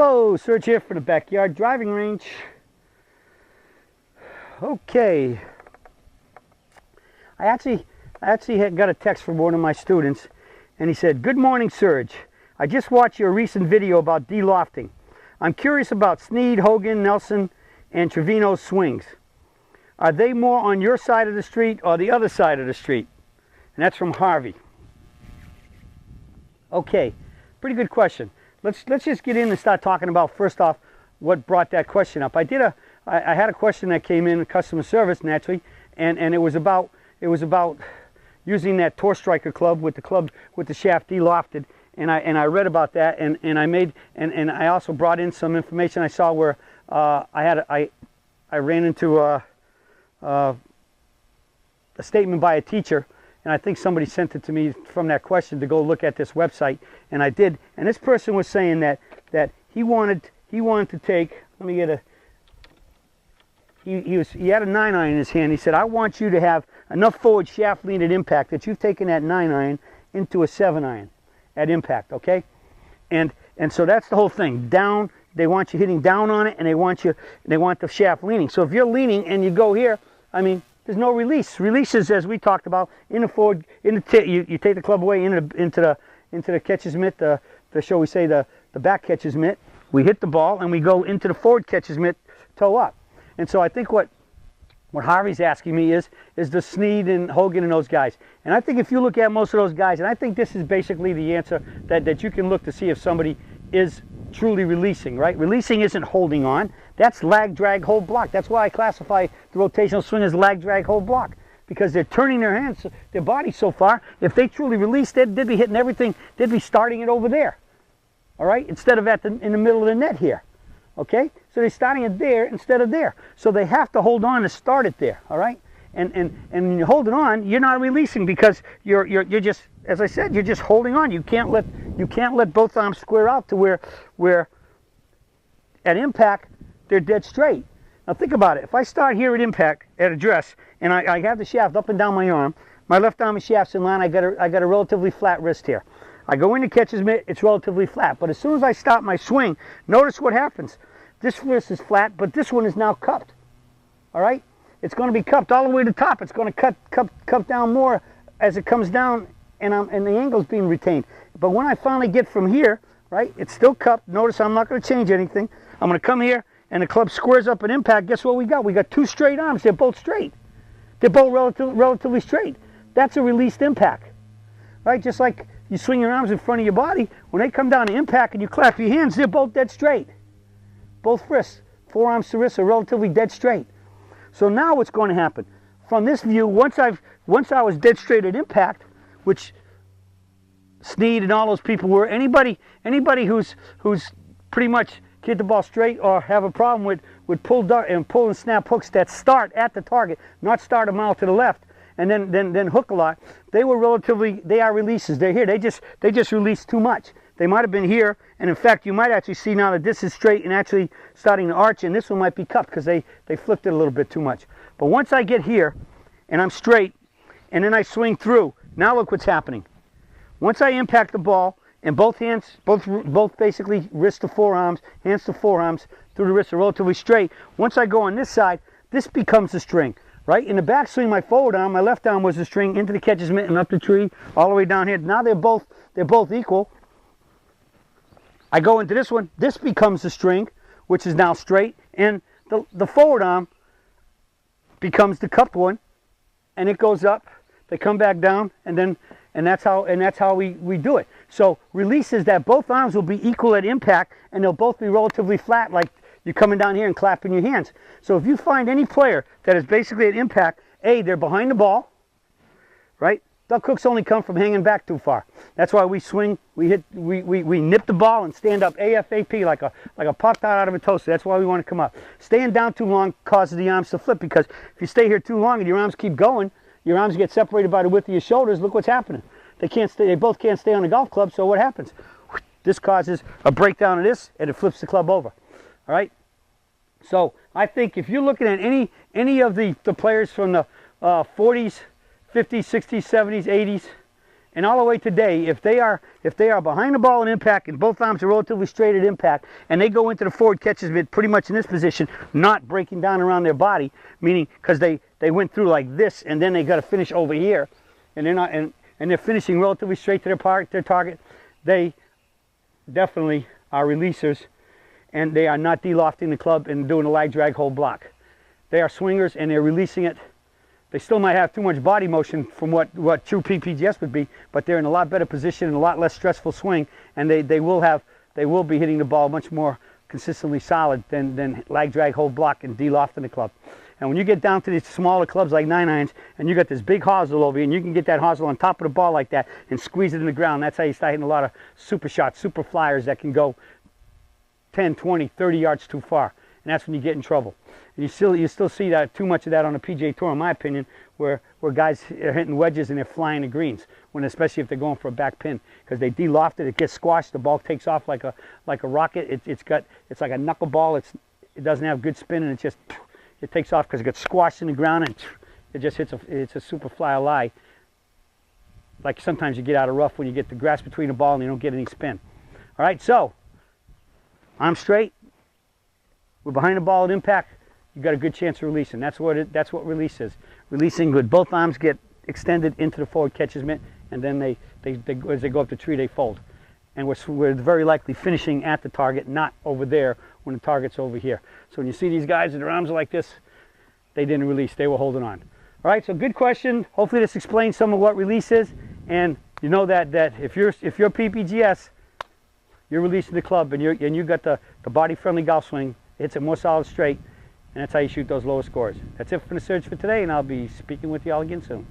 Hello, Serge here for the Backyard Driving Range. Okay, I actually had got a text from one of my students, and he said, "Good morning, Serge. I just watched your recent video about de-lofting. I'm curious about Snead, Hogan, Nelson, and Trevino's swings. Are they more on your side of the street or the other side of the street?" And that's from Harvey. Okay, pretty good question. Let's just get in and start talking about, first off, what brought that question up. I had a question that came in customer service naturally, and it was about using that Tour Striker club with the shaft de-lofted, and I read about that, and I also brought in some information I saw where I ran into a statement by a teacher. And I think somebody sent it to me from that question to go look at this website, and I did. And this person was saying that he wanted to take. Let me get a. He had a 9-iron in his hand. He said, "I want you to have enough forward shaft lean at impact that you've taken that 9-iron into a 7-iron at impact." Okay, and so that's the whole thing. Down. They want you hitting down on it, and they want the shaft leaning. So if you're leaning and you go here, I mean, there's no release. Releases, as we talked about, in the forward, you take the club away into the catcher's mitt, shall we say the back catcher's mitt. We hit the ball and we go into the forward catcher's mitt, toe up. And so I think what Harvey's asking me is the Snead and Hogan and those guys. And I think if you look at most of those guys, and I think this is basically the answer that you can look to see if somebody is truly releasing, right? Releasing isn't holding on. That's lag, drag, hold, block. That's why I classify the rotational swing as lag, drag, hold, block, because they're turning their hands, their body so far. If they truly release, they'd be hitting everything. They'd be starting it over there, all right, instead of in the middle of the net here, okay? So they're starting it there instead of there. So they have to hold on to start it there, all right? And when you're holding on, you're not releasing because you're just, as I said, you're just holding on. You can't let both arms square out to where at impact they're dead straight. Now think about it. If I start here at impact at address and I have the shaft up and down my arm, my left arm and shaft's in line. I got a relatively flat wrist here. I go into catcher's mitt, it's relatively flat. But as soon as I stop my swing, notice what happens. This wrist is flat, but this one is now cupped. All right. It's going to be cupped all the way to the top. It's going to cup down more as it comes down, and the angle's being retained. But when I finally get from here, right, it's still cupped. Notice I'm not going to change anything. I'm going to come here, and the club squares up at impact. Guess what we got? We got two straight arms. They're both straight. They're both relatively straight. That's a released impact, right? Just like you swing your arms in front of your body, when they come down to impact and you clap your hands, they're both dead straight. Both wrists, forearms to wrists, are relatively dead straight. So now what's going to happen? From this view, once I was dead straight at impact, which Snead and all those people were, anybody who's pretty much hit the ball straight or have a problem with pull and snap hooks that start at the target, not start a mile to the left and then hook a lot, they are releases. They're here. They just release too much. They might have been here, and in fact, you might actually see now that this is straight and actually starting to arch, and this one might be cupped because they flipped it a little bit too much. But once I get here, and I'm straight, and then I swing through, now look what's happening. Once I impact the ball, and both hands, both basically wrists to forearms, hands to forearms, through the wrists are relatively straight. Once I go on this side, this becomes the string, right? In the backswing, my forward arm, my left arm was the string into the catcher's mitt and up the tree, all the way down here. Now they're both equal. I go into this one, this becomes the string, which is now straight, and the forward arm becomes the cupped one, and it goes up, they come back down, and that's how we do it. So releases that both arms will be equal at impact, and they'll both be relatively flat, like you're coming down here and clapping your hands. So if you find any player that is basically at impact, A, they're behind the ball, right? Duck hooks only come from hanging back too far. That's why we swing, we nip the ball and stand up AFAP like a pop tart out of a toaster. That's why we want to come up. Staying down too long causes the arms to flip, because if you stay here too long and your arms keep going, your arms get separated by the width of your shoulders. Look what's happening. They both can't stay on the golf club, so what happens? This causes a breakdown of this, and it flips the club over. All right? So I think if you're looking at any of the players from the 40s, 50s, 60s, 70s, 80s, and all the way today, if they are behind the ball at impact and both arms are relatively straight at impact, and they go into the forward catcher's mitt pretty much in this position, not breaking down around their body, meaning because they went through like this and then they got to finish over here, and they're not and they're finishing relatively straight to their target, they definitely are releasers, and they are not de-lofting the club and doing a lag drag hold block. They are swingers and they're releasing it. They still might have too much body motion from what true PPGS would be, but they're in a lot better position and a lot less stressful swing, and they will be hitting the ball much more consistently solid than lag drag hold block and de-lofting the club. And when you get down to these smaller clubs like 9-irons, and you got this big hosel over you, and you can get that hosel on top of the ball like that and squeeze it in the ground, that's how you start hitting a lot of super shots, super flyers that can go 10, 20, 30 yards too far. And that's when you get in trouble. And you still see that too much of that on the PGA Tour, in my opinion, where guys are hitting wedges and they're flying the greens, when especially if they're going for a back pin, because they de-loft it, it gets squashed, the ball takes off like a rocket. It's like a knuckleball. It doesn't have good spin, and it takes off because it gets squashed in the ground, and it just it's a super fly lie. Like sometimes you get out of rough when you get the grass between the ball and you don't get any spin. All right, so I'm straight. We're behind the ball at impact. You got a good chance of releasing. That's what release is. Releasing with both arms get extended into the forward catcher's mitt, and then as they go up the tree, they fold. And we're very likely finishing at the target, not over there when the target's over here. So when you see these guys and their arms are like this, they didn't release. They were holding on. All right, so good question. Hopefully this explains some of what release is, and you know that if you're PPGS, you're releasing the club, and you got the body-friendly golf swing. It hits it more solid straight, and that's how you shoot those lower scores. That's it for the search for today, and I'll be speaking with you all again soon.